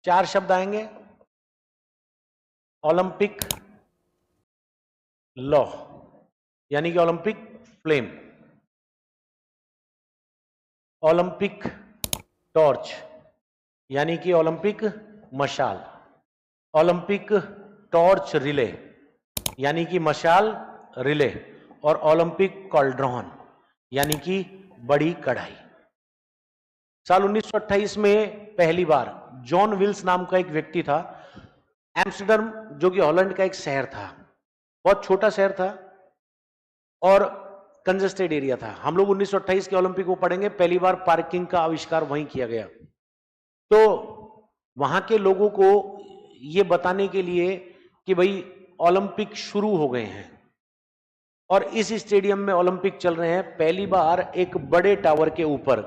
4 शब्द आएंगे। Olympic law यानी कि ओलंपिक फ्लेम, ओलंपिक टॉर्च यानी कि ओलंपिक मशाल, ओलंपिक टॉर्च रिले यानी कि मशाल रिले, और ओलंपिक कॉल्ड्रॉन यानी कि बड़ी कढ़ाई। साल 1928 में पहली बार जॉन विल्स नाम का एक व्यक्ति था, एम्स्टर्डम जो कि हॉलैंड का एक शहर था, बहुत छोटा शहर था और कंजेस्टेड एरिया था। हम लोग 1928 के ओलंपिक को पढ़ेंगे, पहली बार पार्किंग का आविष्कार वहीं किया गया। तो वहां के लोगों को यह बताने के लिए कि भाई ओलंपिक शुरू हो गए हैं और इस स्टेडियम में ओलंपिक चल रहे हैं, पहली बार एक बड़े टावर के ऊपर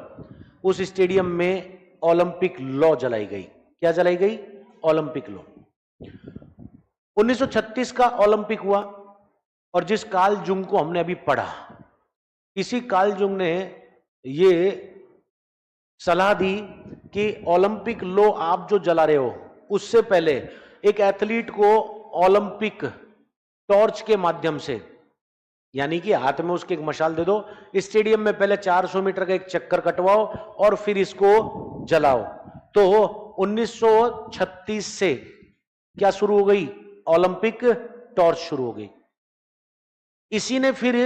उस स्टेडियम में ओलंपिक लॉ जलाई गई। क्या जलाई गई? Olympic law. 1936 का ओलंपिक हुआ और जिस कार्ल जुंग को हमने अभी पढ़ा, इसी कार्ल जुंग ने ये सलाह दी कि ओलंपिक लॉ आप जो जला रहे हो, उससे पहले एक एथलीट को ओलंपिक टॉर्च के माध्यम से, यानी कि हाथ में उसके एक मशाल दे दो, स्टेडियम में पहले 400 मीटर का एक चक्कर कटवाओ और फिर इसको जलाओ। तो 1936 से क्या शुरू हो गई? ओलंपिक टॉर्च शुरू हो गई। इसी ने फिर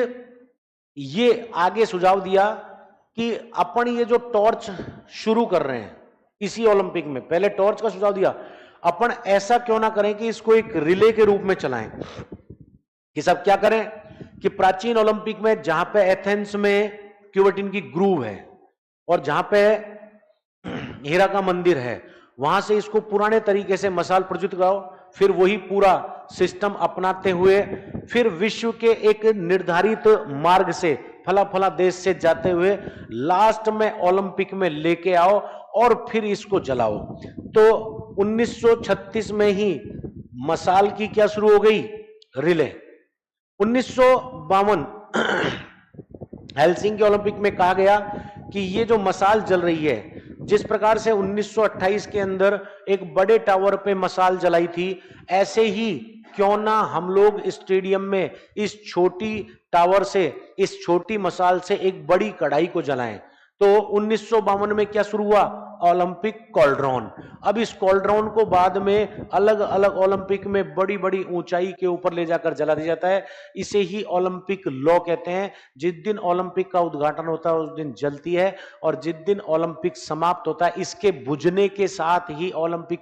ये आगे सुझाव दिया कि अपन ये जो टॉर्च शुरू कर रहे हैं इसी ओलंपिक में, पहले टॉर्च का सुझाव दिया, अपन ऐसा क्यों ना करें कि इसको एक रिले के रूप में चलाएं। कि सब क्या करें कि प्राचीन ओलंपिक में जहां पे एथेंस में क्यूबेटिन की ग्रूव है और जहां पे हीरा का मंदिर है, वहां से इसको पुराने तरीके से मशाल प्रज्वलित कराओ, फिर वही पूरा सिस्टम अपनाते हुए फिर विश्व के एक निर्धारित मार्ग से फला फला देश से जाते हुए लास्ट में ओलंपिक में लेके आओ और फिर इसको जलाओ। तो 1936 में ही मशाल की क्या शुरू हो गई? रिले। 1952 हेलसिंकी ओलंपिक में कहा गया कि ये जो मशाल जल रही है, जिस प्रकार से 1928 के अंदर एक बड़े टावर पे मशाल जलाई थी, ऐसे ही क्यों ना हम लोग स्टेडियम में इस छोटी टावर से, इस छोटी मशाल से एक बड़ी कढ़ाई को जलाएं। तो 1952 में क्या शुरू हुआ? Olympic cauldron. अब इस कॉल्ड्रॉन को बाद में अलग अलग ओलंपिक में बड़ी बड़ी ऊंचाई के ऊपर ले जाकर जला दिया जाता है। इसे ही ओलंपिक लॉ कहते हैं। जिस दिन ओलंपिक का उद्घाटन होता है उस दिन जलती है और जिस दिन ओलंपिक समाप्त होता है, इसके बुझने के साथ ही ओलंपिक